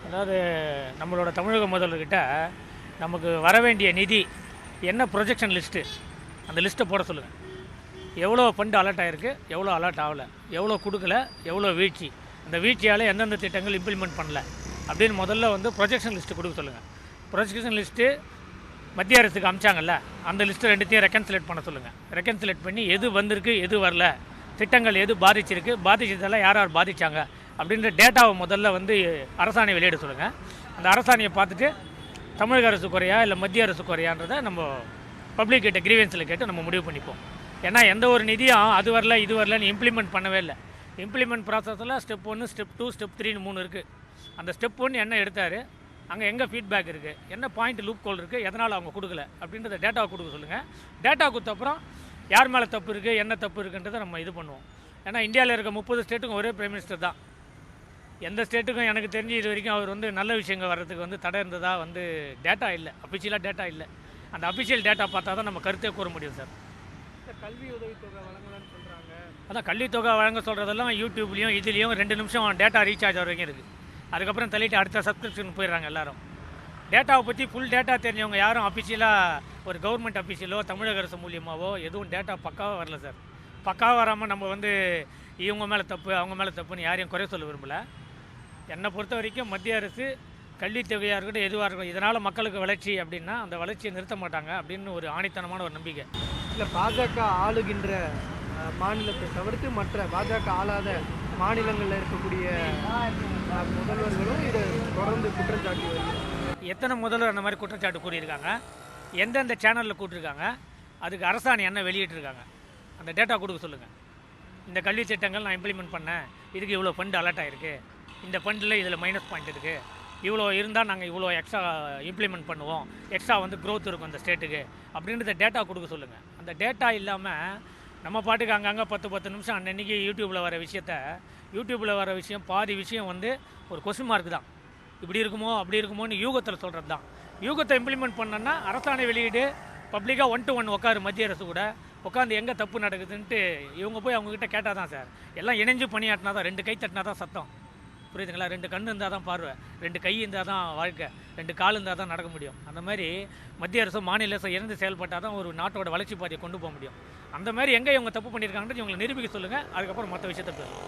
அதாவது நம்மளோட தமிழக முதல்வர்கிட்ட நமக்கு வர வேண்டிய நிதி என்ன ப்ரொஜெக்ஷன் லிஸ்ட்டு அந்த லிஸ்ட்டை போட சொல்லுங்கள். எவ்வளோ ஃபண்டு அலர்ட் ஆகிருக்கு, எவ்வளோ அலர்ட் ஆகலை, எவ்வளோ கொடுக்கல, எவ்வளோ வீழ்ச்சி, அந்த வீழ்ச்சியால் எந்தெந்த திட்டங்கள் இம்ப்ளிமெண்ட் பண்ணல அப்படின்னு முதல்ல வந்து ப்ரொஜெக்ஷன் லிஸ்ட்டு கொடுக்க சொல்லுங்கள். ப்ரொஜெக்ஷன் லிஸ்ட்டு மத்திய அரசுக்கு அமிச்சாங்கல்ல, அந்த லிஸ்ட்டு ரெண்டுத்தையும் ரெக்கன்சிலேட் பண்ண சொல்லுங்கள். ரெக்கன்சிலேட் பண்ணி எது வந்திருக்கு, எது வரல, திட்டங்கள் எது பாதிச்சிருக்கு, பாதிச்சதெல்லாம் யார் யார் பாதித்தாங்க அப்படின்ற டேட்டாவை முதல்ல வந்து அரசாணை வெளியிட சொல்லுங்கள். அந்த அரசாணையை பார்த்துட்டு தமிழக அரசு குறையா இல்லை மத்திய அரசு குறையான்றதை நம்ம பப்ளிக் கிட்ட கிரீவன்ஸில் கேட்டு நம்ம முடிவு பண்ணிப்போம். ஏன்னா எந்த ஒரு நிதியும் அது வரல இது வரலன்னு இம்ப்ளிமெண்ட் பண்ணவே இல்லை. இம்ப்ளிமெண்ட் ப்ராசஸில் ஸ்டெப் 1, ஸ்டெப் 2, ஸ்டெப் 3ன்னு 3 இருக்குது. அந்த ஸ்டெப் 1 என்ன எடுத்தார், அங்கே எங்கே ஃபீட்பேக் இருக்குது, என்ன பாயிண்ட் லூப் கோல் இருக்குது, எதனால் அவங்க கொடுக்கல அப்படின்றத டேட்டாவை கொடுக்க சொல்லுங்கள். டேட்டா கொடுத்தப்புறம் யார் மேலே தப்பு இருக்குது, என்ன தப்பு இருக்குன்றதை நம்ம இது பண்ணுவோம். ஏன்னா இந்தியாவில் இருக்க 30 ஸ்டேட்டுக்கும் ஒரே பிரைம் மினிஸ்டர் தான். எந்த ஸ்டேட்டுக்கும் எனக்கு தெரிஞ்சு இது வரைக்கும் அவர் வந்து நல்ல விஷயங்கள் வர்றதுக்கு வந்து தடை இருந்ததாக வந்து டேட்டா இல்லை, அஃபிஷியலாக டேட்டா இல்லை. அந்த அஃபிஷியல் டேட்டா பார்த்தா தான் நம்ம கருத்தே கூற முடியும் சார். கல்வி உதவித்தொகை வழங்கலான்னு சொல்கிறாங்க. அதான் கல்வித்தொகை வழங்க சொல்கிறதெல்லாம் யூடியூப்லேயும் இதுலேயும் 2 நிமிஷம் டேட்டா ரீசார்ஜ் வரைக்கும் இருக்குது. அதுக்கப்புறம் தள்ளிட்டு அடுத்த சப்ஸ்கிரிப்ஷன் போயிடுறாங்க எல்லோரும். டேட்டாவை பற்றி ஃபுல் டேட்டா தெரிஞ்சவங்க யாரும் அஃபிஷியலாக ஒரு கவர்மெண்ட் அஃபிஷியலோ தமிழக அரசு மூலியமாகவோ எதுவும் டேட்டா பக்காவாக வரல சார். பக்காவாக வராமல் நம்ம வந்து இவங்க மேலே தப்பு அவங்க மேலே தப்புன்னு யாரையும் குறை சொல்ல விரும்பலை. என்னை பொறுத்த வரைக்கும் மத்திய அரசு கல்வித்தொகையாக இருக்கட்டும் எதுவாக இருக்கட்டும் இதனால் மக்களுக்கு வளர்ச்சி அப்படின்னா அந்த வளர்ச்சியை நிறுத்த மாட்டாங்க அப்படின்னு ஒரு ஆணித்தனமான ஒரு நம்பிக்கை. இல்லை, பாஜக ஆளுகின்ற மாநிலத்தை தவிர்த்து மற்ற பாஜக ஆளாத மாநிலங்களில் இருக்கக்கூடிய முதல்வர்களும் இதை தொடர்ந்து குற்றச்சாட்டி வருகிறாங்க. எத்தனை முதல்வர் அந்த மாதிரி குற்றச்சாட்டு கூறியிருக்காங்க, எந்தெந்த சேனலில் கூட்டிருக்காங்க, அதுக்கு அரசாணை என்ன வெளியிட்டிருக்காங்க, அந்த டேட்டா கொடுக்க சொல்லுங்கள். இந்த கல்வி திட்டங்கள் நான் இம்ப்ளிமெண்ட் பண்ணேன், இதுக்கு இவ்வளோ ஃபண்டு அலர்ட் ஆகிருக்கு, இந்த ஃபண்டில் இதில் மைனஸ் பாயிண்ட் இருக்குது, இவ்வளோ இருந்தால் நாங்கள் இவ்வளோ எக்ஸ்ட்ரா இம்ப்ளிமெண்ட் பண்ணுவோம், எக்ஸ்ட்ரா வந்து க்ரோத் இருக்கும் அந்த ஸ்டேட்டுக்கு அப்படின்றத டேட்டா கொடுக்க சொல்லுங்கள். அந்த டேட்டா இல்லாமல் நம்ம பாட்டுக்கு அங்கங்கே 10 நிமிஷம் அன்றைக்கி யூடியூப்பில் வர விஷயம் பாதி விஷயம் வந்து ஒரு கொஸ்டின் மார்க் தான். இப்படி இருக்குமோ அப்படி இருக்குமோன்னு யூகத்தில் சொல்கிறது தான். யூகத்தை இம்ப்ளிமெண்ட் பண்ணோன்னா அரசாணை வெளியீடு பப்ளிக்காக 1 to 1 உட்காரு மத்திய அரசு கூட உட்காந்து எங்கே தப்பு நடக்குதுன்ட்டு இவங்க போய் அவங்கக்கிட்ட கேட்டால் தான் சார். எல்லாம் இணைஞ்சு பணியாட்டினா தான், 2 கை தட்டினா தான் சத்தம், புரியுதுங்களா? 2 கண் இருந்தால் தான் பார்வை, 2 கை இருந்தால் தான் வாழ்க்கை, 2 கால் இருந்தால் தான் நடக்க முடியும். அந்த மாதிரி மத்திய அரசு மாநில அரசு இணைந்து செயல்பட்டால் தான் ஒரு நாட்டோட வளர்ச்சி பாதையை கொண்டு போக முடியும். அந்த மாதிரி எங்கே இவங்க தப்பு பண்ணியிருக்காங்கன்றது இவங்களை நிரூபிக்க சொல்லுங்கள். அதுக்கப்புறம் மற்ற விஷயத்தை பேசுவோம்.